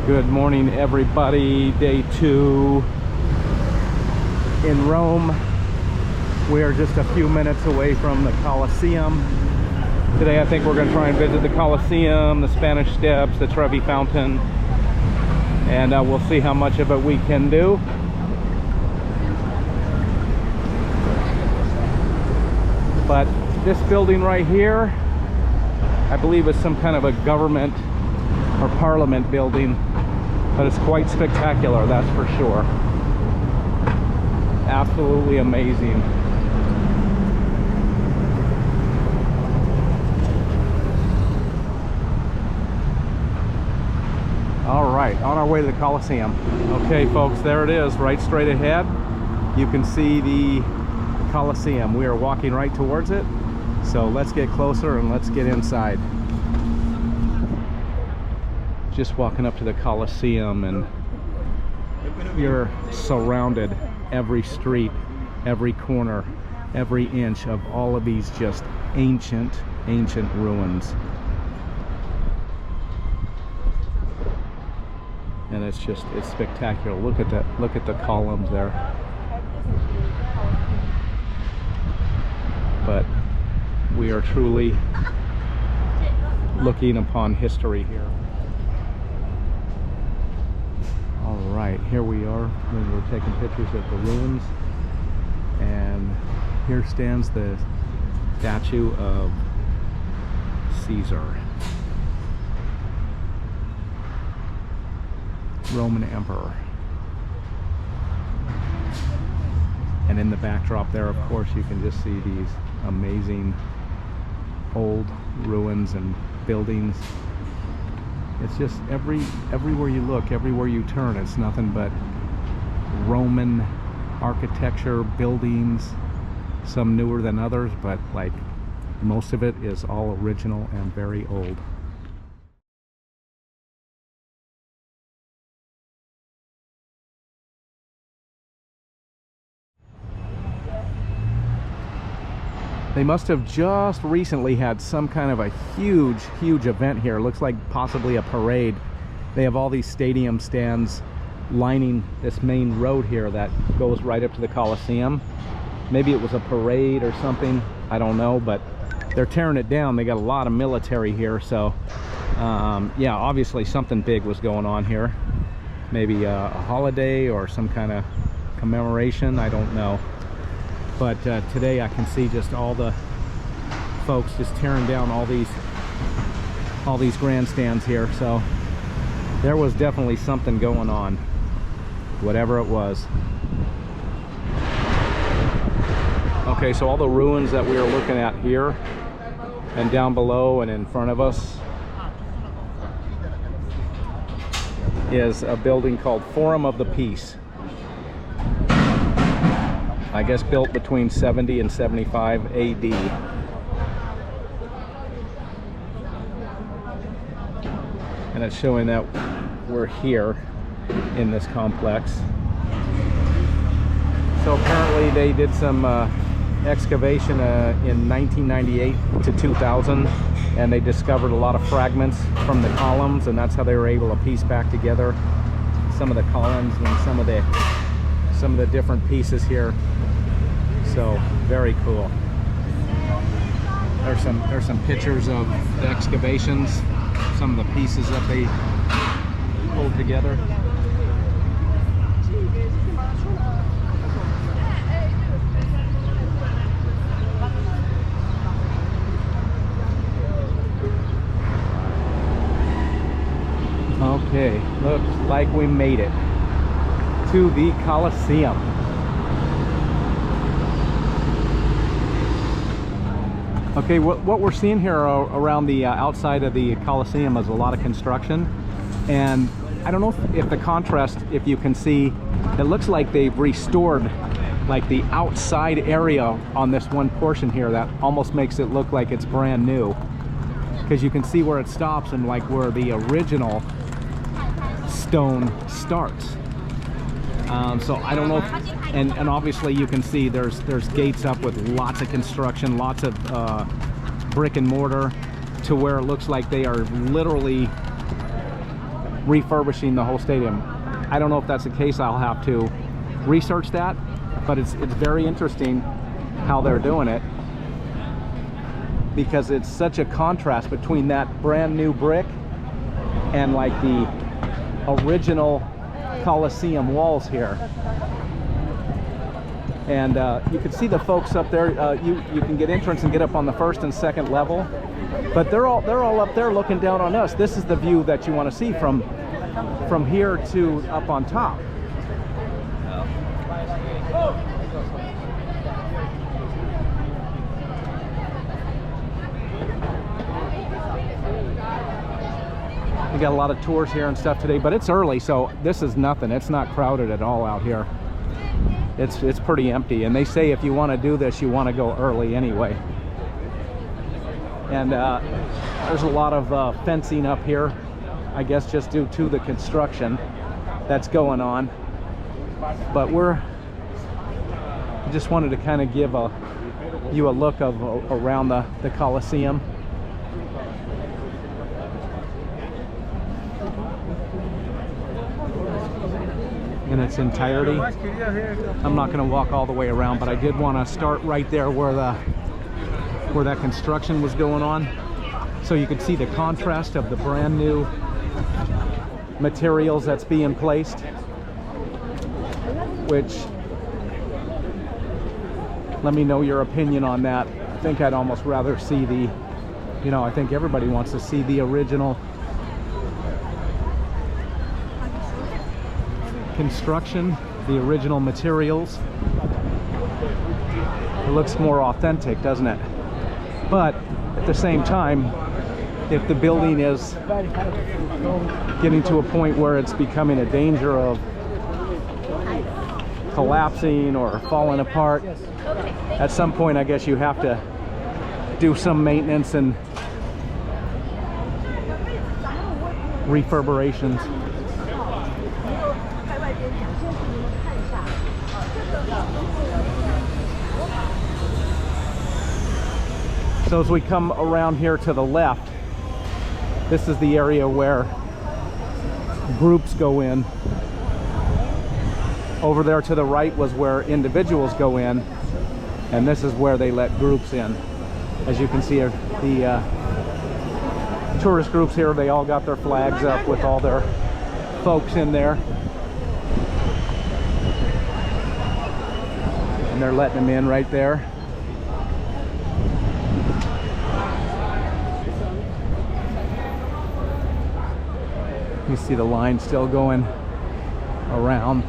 Good morning, everybody. Day 2 in Rome. We are just a few minutes away from the Colosseum. Today I think we're going to try and visit the Colosseum, the Spanish Steps, the Trevi Fountain, and we'll see how much of it we can do. But this building right here, I believe is some kind of a government or parliament building, but it's quite spectacular, that's for sure. Absolutely amazing. All right, on our way to the Colosseum. Okay, folks, there it is, right straight ahead. You can see the Colosseum. We are walking right towards it, so let's get closer and let's get inside. Just walking up to the Colosseum, and you're surrounded every street, every corner, every inch of all of these just ancient ruins. And it's spectacular. Look at that, look at the columns there. But we are truly looking upon history here. Alright, here we are when we're taking pictures of the ruins, and here stands the statue of Caesar, Roman Emperor. And in the backdrop there, of course, you can just see these amazing old ruins and buildings. It's just everywhere you look, everywhere you turn, it's nothing but Roman architecture, buildings, some newer than others, but like most of it is all original and very old. They must have just recently had some kind of a huge event here. It looks like possibly a parade. They have all these stadium stands lining this main road here that goes right up to the Colosseum. Maybe it was a parade or something, I don't know, but they're tearing it down. They got a lot of military here, so yeah, obviously something big was going on here. Maybe a holiday or some kind of commemoration, I don't know. But today I can see just all the folks just tearing down all these grandstands here. So there was definitely something going on, whatever it was. Okay, so all the ruins that we are looking at here and down below and in front of us is a building called Forum of the Peace. I guess built between 70 and 75 AD. And it's showing that we're here in this complex. So apparently they did some excavation in 1998 to 2000, and they discovered a lot of fragments from the columns, and that's how they were able to piece back together some of the columns and some of the different pieces here. So very cool. There's some pictures of the excavations, some of the pieces that they pulled together. Okay, looks like we made it to the Colosseum. Okay, what we're seeing here around the outside of the Colosseum is a lot of construction, and I don't know if the contrast, if you can see, it looks like they've restored like the outside area on this one portion here that almost makes it look like it's brand new, because you can see where it stops and like where the original stone starts. So I don't know if, and obviously you can see there's gates up with lots of construction, lots of brick and mortar, to where it looks like they are literally refurbishing the whole stadium. I don't know if that's the case. I'll have to research that, but it's very interesting how they're doing it, because it's such a contrast between that brand new brick and like the original Colosseum walls here. And you can see the folks up there. You can get entrance and get up on the first and second level, but they're all up there looking down on us. This is the view that you want to see from here to up on top. We got a lot of tours here and stuff today, but it's early, so this is nothing. It's not crowded at all out here. It's pretty empty, and they say if you want to do this, you want to go early anyway. And there's a lot of fencing up here, I guess just due to the construction that's going on. But just wanted to kind of give you a look of around the Colosseum. In its entirety. I'm not going to walk all the way around, but I did want to start right there where that construction was going on, so you could see the contrast of the brand new materials that's being placed, which, let me know your opinion on that. I think I'd almost rather see I think everybody wants to see the original construction, the original materials. It looks more authentic, doesn't it? But at the same time, if the building is getting to a point where it's becoming a danger of collapsing or falling apart, at some point I guess you have to do some maintenance and refurbishes. So as we come around here to the left, this is the area where groups go in. Over there to the right was where individuals go in, and this is where they let groups in. As you can see, the tourist groups here, they all got their flags up with all their folks in there. And they're letting them in right there. You see the line still going around.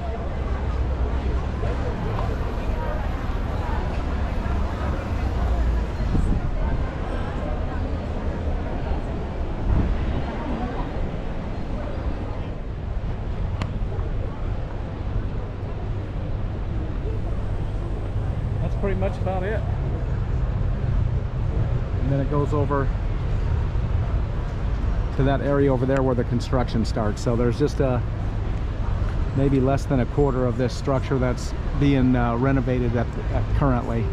That's pretty much about it. And then it goes over to that area over there where the construction starts. So there's just maybe less than a quarter of this structure that's being renovated currently.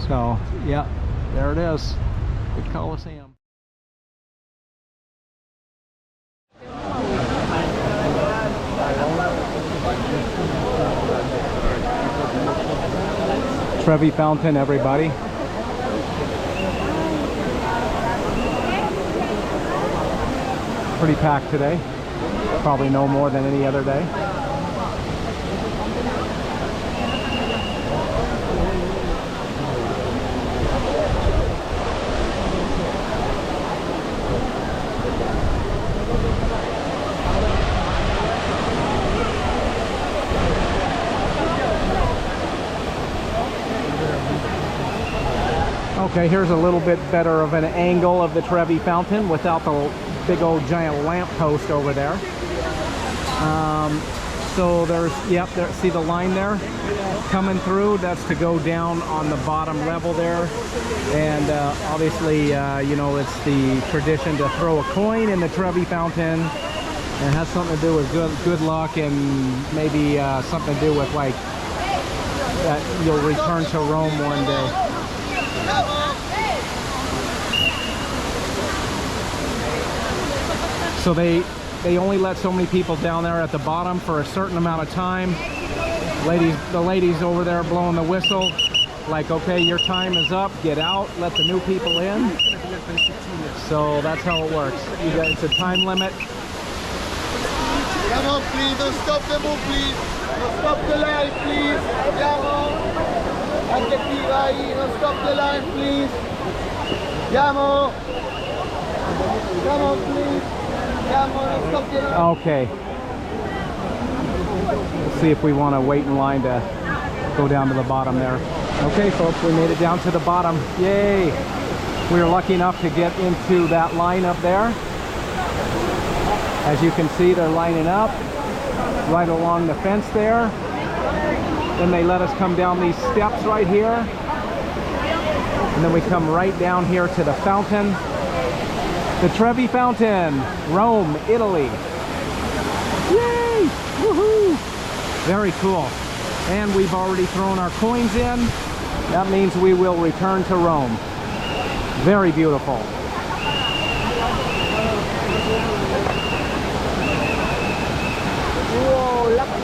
So yeah, there it is, the Colosseum. Trevi Fountain, everybody. Pretty packed today, probably no more than any other day. Okay, here's a little bit better of an angle of the Trevi Fountain without the big old giant lamp post over there. So there's, yep, there, see the line there coming through? That's to go down on the bottom level there. And obviously, you know, it's the tradition to throw a coin in the Trevi Fountain. It has something to do with good luck, and maybe something to do with like that you'll return to Rome one day. So they only let so many people down there at the bottom for a certain amount of time. The ladies over there blowing the whistle, like, okay, your time is up, get out, let the new people in. So that's how it works. You got, it's a time limit. Come on, please, don't stop the move, please. Don't stop the line, please. Andiamo. Anche qui, vai. Don't stop the line, please. Andiamo. Come on, please. Andiamo, don't stop the line. Okay. Let's see if we want to wait in line to go down to the bottom there. Okay, folks, we made it down to the bottom. Yay! We were lucky enough to get into that line up there. As you can see, they're lining up right along the fence there. Then they let us come down these steps right here. And then we come right down here to the fountain. The Trevi Fountain, Rome, Italy. Yay! Woohoo! Very cool. And we've already thrown our coins in. That means we will return to Rome. Very beautiful. Whoa, lucky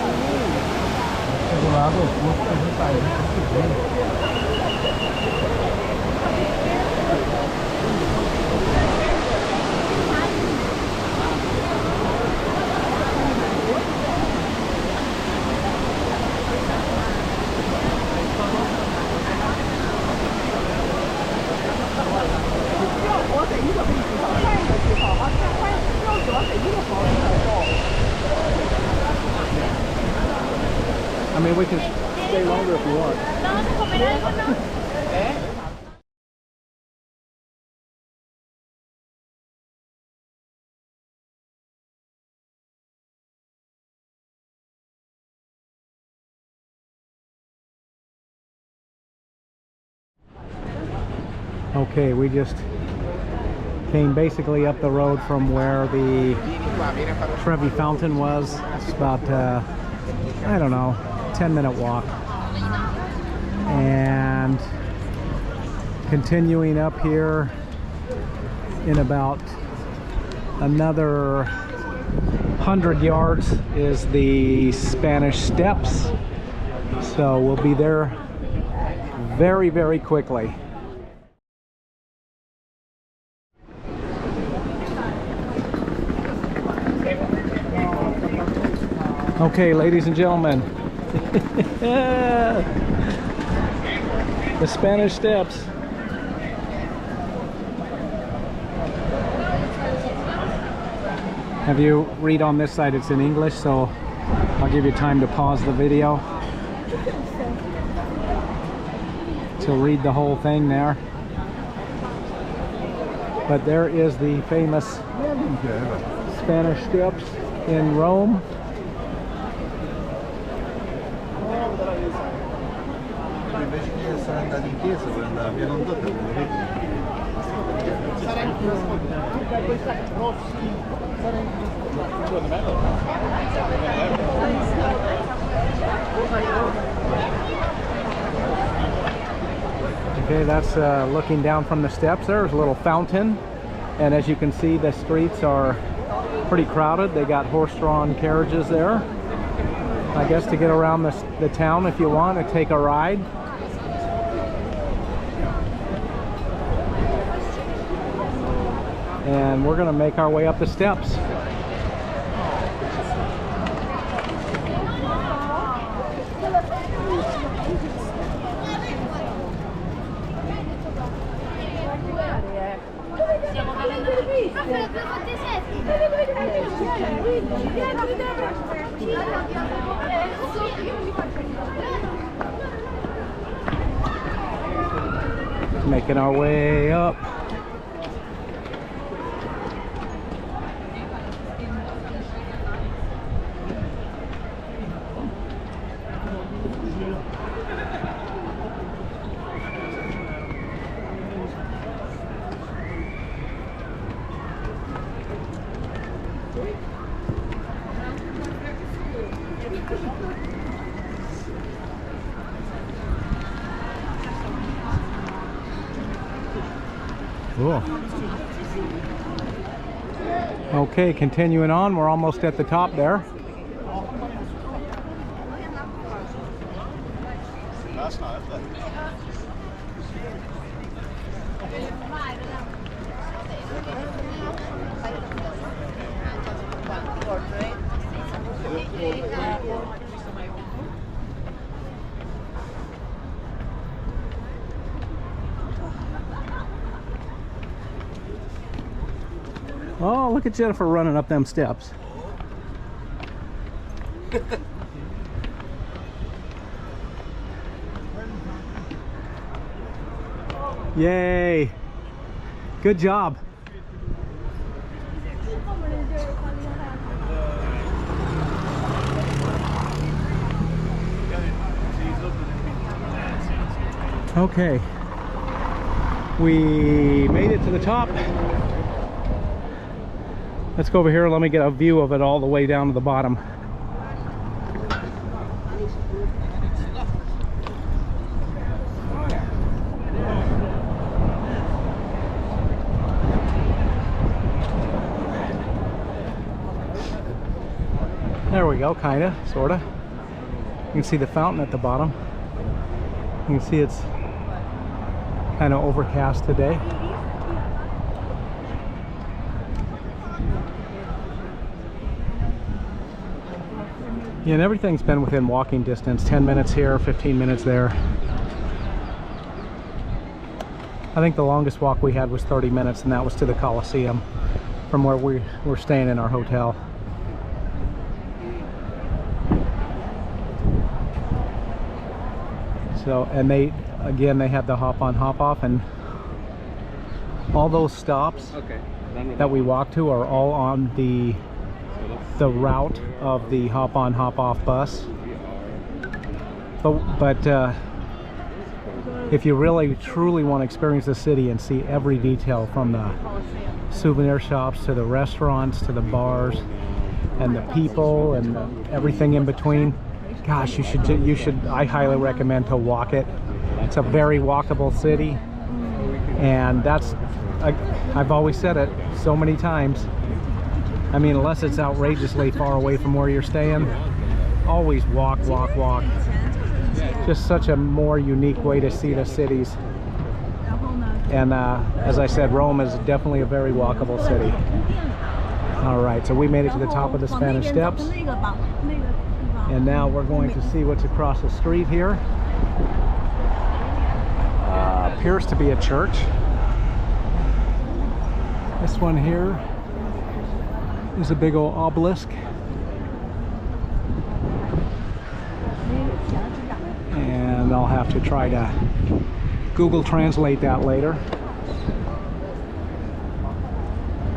I mean, we can stay longer if you want. Okay, we just came basically up the road from where the Trevi Fountain was. It's about, I don't know, 10-minute walk. And continuing up here in about another 100 yards is the Spanish Steps. So we'll be there very, very quickly. Okay, ladies and gentlemen, the Spanish Steps. Have you read on this side? It's in English, so I'll give you time to pause the video to read the whole thing there. But there is the famous Spanish Steps in Rome. Okay, that's looking down from the steps. There's a little fountain, and as you can see, the streets are pretty crowded. They got horse-drawn carriages there, I guess, to get around the town if you want to take a ride. And we're going to make our way up the steps. Making our way up. Cool. Okay, continuing on, we're almost at the top there. That's not it. Oh, look at Jennifer running up them steps. Yay! Good job. Okay. We made it to the top. Let's go over here. Let me get a view of it all the way down to the bottom. There we go, kinda, sorta. You can see the fountain at the bottom. You can see it's kind of overcast today. Yeah, and everything's been within walking distance, 10 minutes here, 15 minutes there. I think the longest walk we had was 30 minutes, and that was to the Colosseum from where we were staying in our hotel. So, and they had the hop on, hop off, and all those stops that we walked to are all on the route of the hop on, hop off bus. But if you really truly want to experience the city and see every detail, from the souvenir shops to the restaurants to the bars and the people and everything in between, gosh, you should I highly recommend to walk it. It's a very walkable city, and that's, I've always said it so many times. I mean, unless it's outrageously far away from where you're staying, always walk, walk, walk. Just such a more unique way to see the cities. And as I said, Rome is definitely a very walkable city. All right, so we made it to the top of the Spanish Steps. And now we're going to see what's across the street here. Appears to be a church. This one here is a big old obelisk. And I'll have to try to Google Translate that later.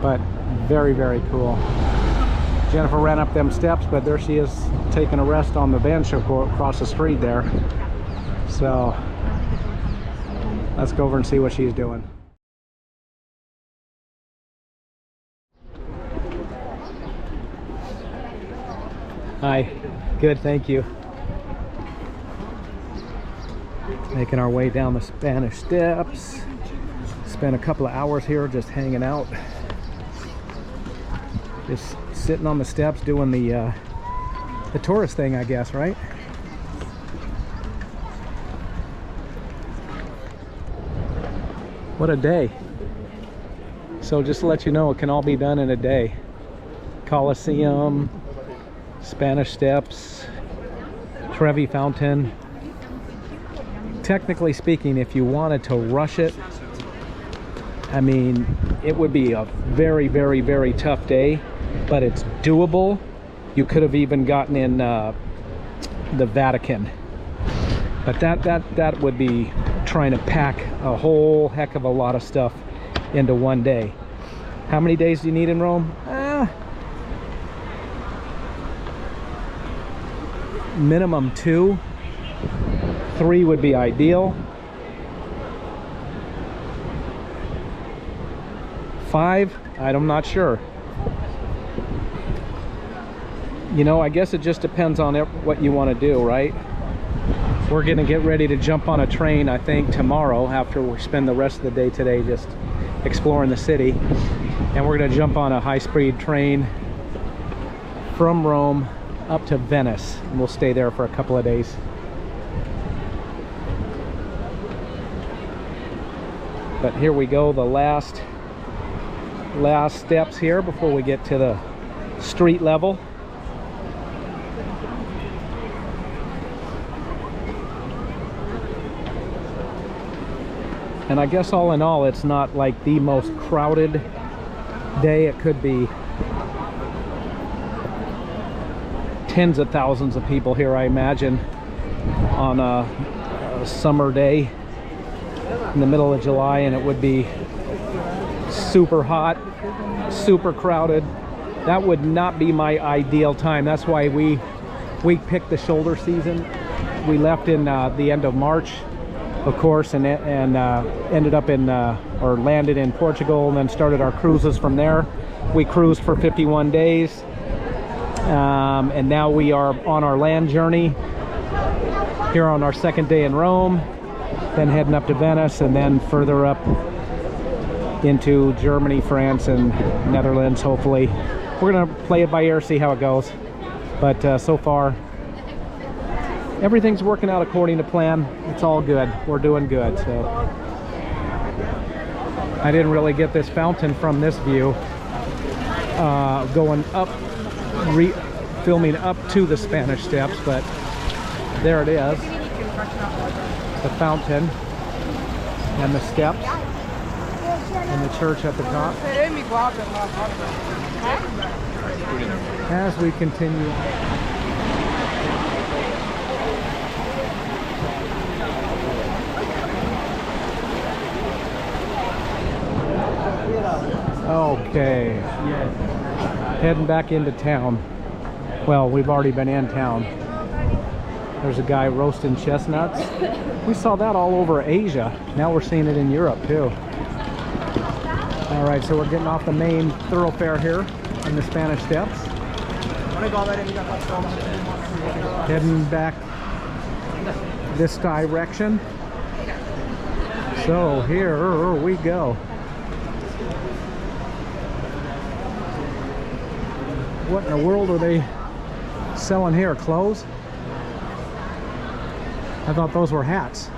But very, very cool. Jennifer ran up them steps, but there she is taking a rest on the bench across the street there. So let's go over and see what she's doing. Hi, good, thank you. Making our way down the Spanish Steps. Spent a couple of hours here just hanging out. Just sitting on the steps doing the tourist thing, I guess, right? What a day. So just to let you know, it can all be done in a day. Colosseum, Spanish Steps, Trevi Fountain. Technically speaking, if you wanted to rush it, I mean, it would be a very, very, very tough day, but it's doable. You could have even gotten in the Vatican, but that would be trying to pack a whole heck of a lot of stuff into one day. How many days do you need in Rome? Minimum 2. 3 would be ideal. 5, I'm not sure. You know, I guess it just depends on what you want to do, right? We're gonna get ready to jump on a train, I think, tomorrow, after we spend the rest of the day today just exploring the city. And we're gonna jump on a high-speed train from Rome up to Venice, and we'll stay there for a couple of days. But here we go, the last steps here before we get to the street level. And I guess all in all, it's not like the most crowded day. It could be tens of thousands of people here, I imagine, on a summer day in the middle of July, and it would be super hot, super crowded. That would not be my ideal time. That's why we picked the shoulder season. We left in the end of March, of course, and ended up in or landed in Portugal, and then started our cruises from there. We cruised for 51 days, and now we are on our land journey here on our second day in Rome, then heading up to Venice, and then further up into Germany, France, and Netherlands, hopefully. We're gonna play it by ear, see how it goes. But so far, everything's working out according to plan. It's all good. We're doing good. So I didn't really get this fountain from this view. Going up, filming up to the Spanish Steps, but there it is. The fountain and the steps and the church at the top. As we continue. Okay, heading back into town. Well, we've already been in town. There's a guy roasting chestnuts. We saw that all over Asia. Now we're seeing it in Europe too. All right, so we're getting off the main thoroughfare here in the Spanish Steps. Heading back this direction. So here we go. What in the world are they selling here? Clothes? I thought those were hats.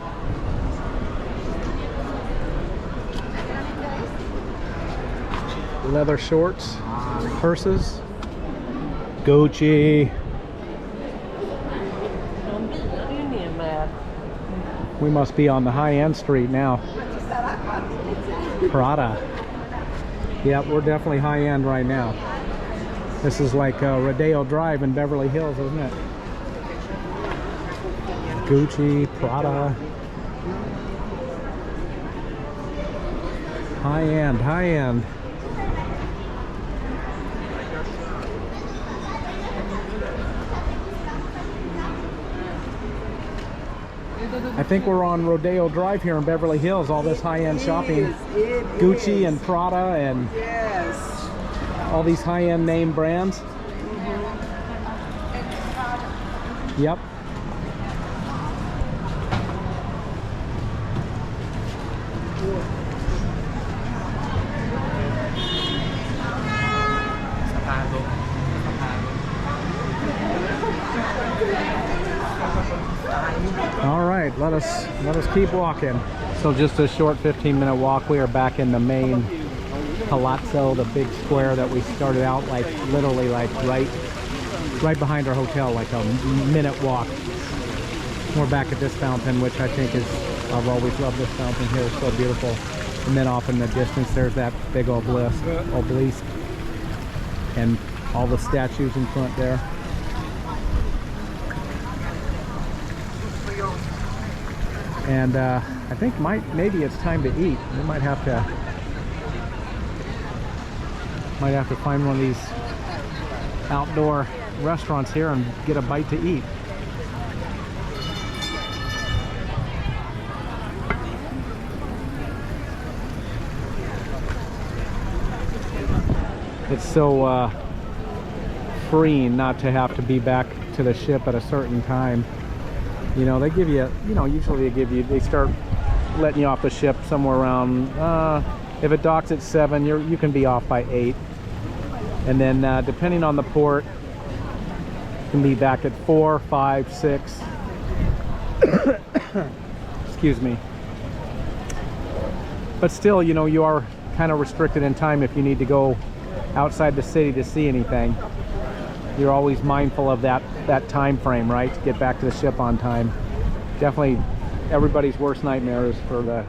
Leather shorts, purses, Gucci. We must be on the high-end street now. Prada. Yep, we're definitely high-end right now. This is like Rodeo Drive in Beverly Hills, isn't it? Gucci, Prada. High-end, high-end. I think we're on Rodeo Drive here in Beverly Hills. All this high-end shopping. Gucci and Prada and all these high-end name brands. Yep. All right, let us keep walking. So just a short 15-minute walk. We are back in the main palazzo, the big square that we started out like literally like right behind our hotel, like a minute walk. We're back at this fountain, which I think is, I've always loved this fountain here. It's so beautiful. And then off in the distance there's that big obelisk and all the statues in front there. And I think maybe it's time to eat. We might have to find one of these outdoor restaurants here and get a bite to eat. It's so freeing not to have to be back to the ship at a certain time. You know, they give you, usually they start letting you off the ship somewhere around If it docks at 7, you can be off by 8. And then depending on the port, you can be back at 4, 5, 6. Excuse me. But still, you know, you are kind of restricted in time if you need to go outside the city to see anything. You're always mindful of that time frame, right? To get back to the ship on time. Definitely everybody's worst nightmare is for the